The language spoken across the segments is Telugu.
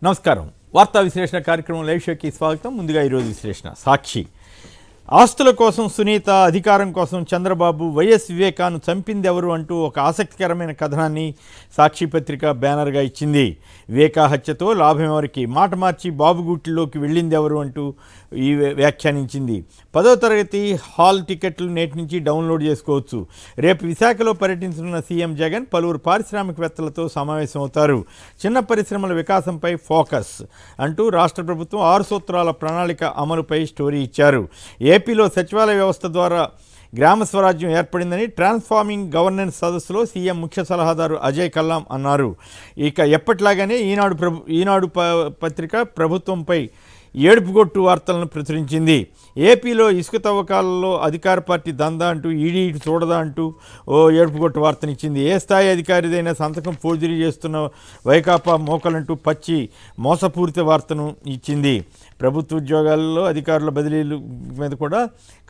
నమస్కారం. వార్తా విశ్లేషణ కార్యక్రమం లైవ్ షోకి స్వాగతం. ముందుగా ఈరోజు విశ్లేషణ. సాక్షి ఆస్తుల కోసం సునీత, అధికారం కోసం చంద్రబాబు, వైఎస్ వివేకాను చంపింది ఎవరు అంటూ ఒక ఆసక్తికరమైన కథనాన్ని సాక్షి పత్రిక బ్యానర్గా ఇచ్చింది. వివేకా హత్యతో లాభం ఎవరికి, మాట మార్చి బాబుగూట్లోకి వెళ్ళింది ఎవరు అంటూ ఈ వ్యాఖ్యానించింది. 10వ తరగతి హాల్ టికెట్లు నేటి నుంచి డౌన్లోడ్ చేసుకోవచ్చు. రేపు విశాఖలో పర్యటించనున్న సీఎం జగన్ పలువురు పారిశ్రామికవేత్తలతో సమావేశమవుతారు. చిన్న పరిశ్రమల వికాసంపై ఫోకస్ అంటూ రాష్ట్ర ప్రభుత్వం 6 సూత్రాల ప్రణాళిక అమలుపై స్టోరీ ఇచ్చారు. ఏపీలో సచివాలయ వ్యవస్థ ద్వారా గ్రామ స్వరాజ్యం ఏర్పడిందని ట్రాన్స్ఫార్మింగ్ గవర్నెన్స్ సదస్సులో సీఎం ముఖ్య సలహాదారు అజయ్ కల్లాం అన్నారు. ఇక ఎప్పట్లాగానే ఈనాడు పత్రిక ప్రభుత్వంపై ఏడుపుగొట్టు వార్తలను ప్రచురించింది. ఏపీలో ఇసుక తవ్వకాలలో అధికార పార్టీ దందా అంటూ ఈడీ చూడదా అంటూ ఓ ఏడుపుగొట్టు వార్తనిచ్చింది. ఏ స్థాయి అధికారిదైనా సంతకం ఫోర్జరీ చేస్తున్న వైకాపా మోకలంటూ పచ్చి మోసపూరిత వార్తను ఇచ్చింది. ప్రభుత్వ ఉద్యోగాల్లో అధికారుల బదిలీల మీద కూడా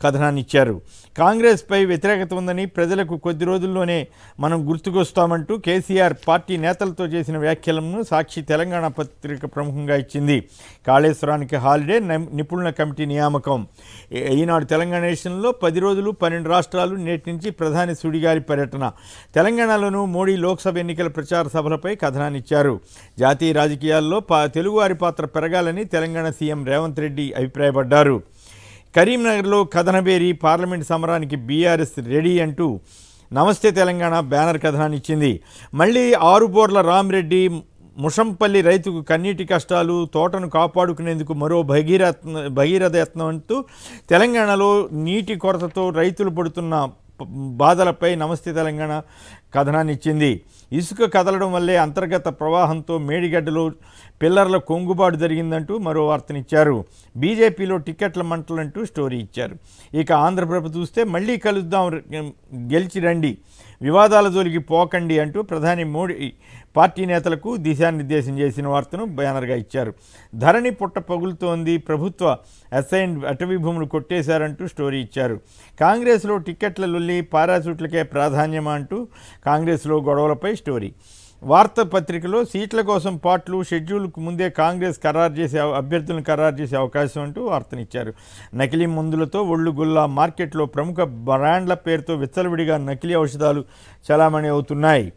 కథనాన్ని ఇచ్చారు. కాంగ్రెస్పై వ్యతిరేకత ఉందని ప్రజలకు కొద్ది రోజుల్లోనే మనం గుర్తుకొస్తామంటూ కేసీఆర్ పార్టీ నేతలతో చేసిన వ్యాఖ్యలను సాక్షి తెలంగాణ పత్రిక ప్రముఖంగా ఇచ్చింది. కాళేశ్వరానికి హాలిడే, నిపుణుల కమిటీ నియామకం. ఈనాడు తెలంగాణ నేషన్లో 10 రోజులు 12 రాష్ట్రాలు నేటి నుంచి ప్రధాని సుడిగాలి పర్యటన. తెలంగాణలోనూ మోడీ లోక్సభ ఎన్నికల ప్రచార సభలపై కథనాన్ని ఇచ్చారు. జాతీయ రాజకీయాల్లో తెలుగువారి పాత్ర పెరగాలని తెలంగాణ సీఎం రేవంత్ రెడ్డి అభిప్రాయపడ్డారు. కరీంనగర్లో కథనబేరి, పార్లమెంట్ సమరానికి బీఆర్ఎస్ రెడీ అంటూ నమస్తే తెలంగాణ బ్యానర్ కథనాన్ని ఇచ్చింది. మళ్ళీ 6 బోర్ల రామిరెడ్డి, ముషంపల్లి రైతుకు కన్నీటి కష్టాలు, తోటను కాపాడుకునేందుకు మరో భగీరథ యత్నం అంటూ తెలంగాణలో నీటి కొరతతో రైతులు పడుతున్న బాధలపై నమస్తే తెలంగాణ కథనాన్ని ఇచ్చింది. ఇసుక కదలడం వల్లే అంతర్గత ప్రవాహంతో మేడిగడ్డలో పిల్లర్ల కొంగుబాటు జరిగిందంటూ మరో వార్తనిచ్చారు. బీజేపీలో టికెట్ల మంటలంటూ స్టోరీ ఇచ్చారు. ఇక ఆంధ్రప్రభ చూస్తే మళ్ళీ కలుద్దాం, గెలిచి రండి, వివాదాల జోలికి పోకండి అంటూ ప్రధాని మోడీ పార్టీ నేతలకు దిశానిర్దేశం చేసిన వార్తను బ్యానర్గా ఇచ్చారు. ధరణి పుట్ట పగులుతోంది, ప్రభుత్వ అసైన్ అటవీ భూములు కొట్టేశారంటూ స్టోరీ ఇచ్చారు. కాంగ్రెస్లో టికెట్ల లొల్లి, పారాచూట్లకే ప్రాధాన్యమా అంటూ కాంగ్రెస్లో గొడవలపై స్టోరీ. వార్తాపత్రికలో సీట్ల కోసం పార్టీలు షెడ్యూల్కు ముందే కాంగ్రెస్ అభ్యర్థులను ఖరారు చేసే అవకాశం అంటూ వార్తనిచ్చారు. నకిలీ మందులతో ఒళ్ళు గుల్లా, మార్కెట్లో ప్రముఖ బ్రాండ్ల పేరుతో విచ్చలవిడిగా నకిలీ ఔషధాలు చలామణి అవుతున్నాయి.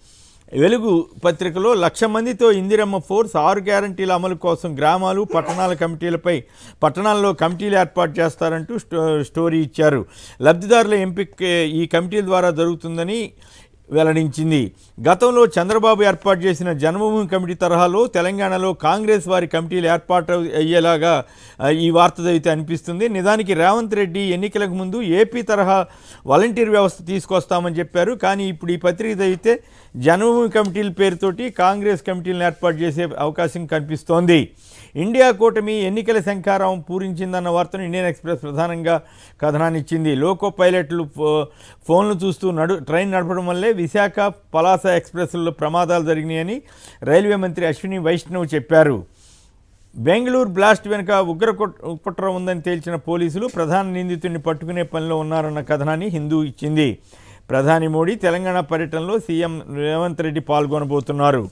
వెలుగు పత్రికలో 1,00,000 మందితో ఇందిరమ్మ ఫోర్స్, 6 గ్యారంటీల అమలు కోసం గ్రామాలు, పట్టణాల్లో కమిటీలు ఏర్పాటు చేస్తారంటూ స్టోరీ ఇచ్చారు. లబ్ధిదారుల ఎంపిక ఈ కమిటీల ద్వారా జరుగుతుందని వెల్లడించింది. గతంలో చంద్రబాబు ఏర్పాటు చేసిన జన్మభూమి కమిటీ తరహాలో తెలంగాణలో కాంగ్రెస్ వారి కమిటీలు ఏర్పాటు అయ్యేలాగా ఈ వార్త చదివితే అనిపిస్తుంది. నిజానికి రేవంత్ రెడ్డి ఎన్నికలకు ముందు ఏపీ తరహా వాలంటీర్ వ్యవస్థ తీసుకొస్తామని చెప్పారు. కానీ ఇప్పుడు ఈ పత్రిక చదివితే జన్మభూమి కమిటీల పేరుతోటి కాంగ్రెస్ కమిటీలను ఏర్పాటు చేసే అవకాశం కనిపిస్తోంది. ఇండియా కూటమి ఎన్నికల శంఖారావం పూరించిందన్న వార్తను ఇండియన్ ఎక్స్ప్రెస్ ప్రధానంగా కథనాన్ని ఇచ్చింది. లోకో పైలట్లు ఫోన్లు చూస్తూ ట్రైన్ నడపడం వల్లే విశాఖ, పలాస ఎక్స్ప్రెస్లలో ప్రమాదాలు జరిగినాయని రైల్వే మంత్రి అశ్విని వైష్ణవ్ చెప్పారు. బెంగళూరు బ్లాస్ట్ వెనుక ఉగ్ర కుట్ర ఉందని తేల్చిన పోలీసులు ప్రధాన నిందితుడిని పట్టుకునే పనిలో ఉన్నారన్న కథనాన్ని హిందూ ఇచ్చింది. ప్రధాని మోడీ తెలంగాణ పర్యటనలో సీఎం రేవంత్ రెడ్డి పాల్గొనబోతున్నారు.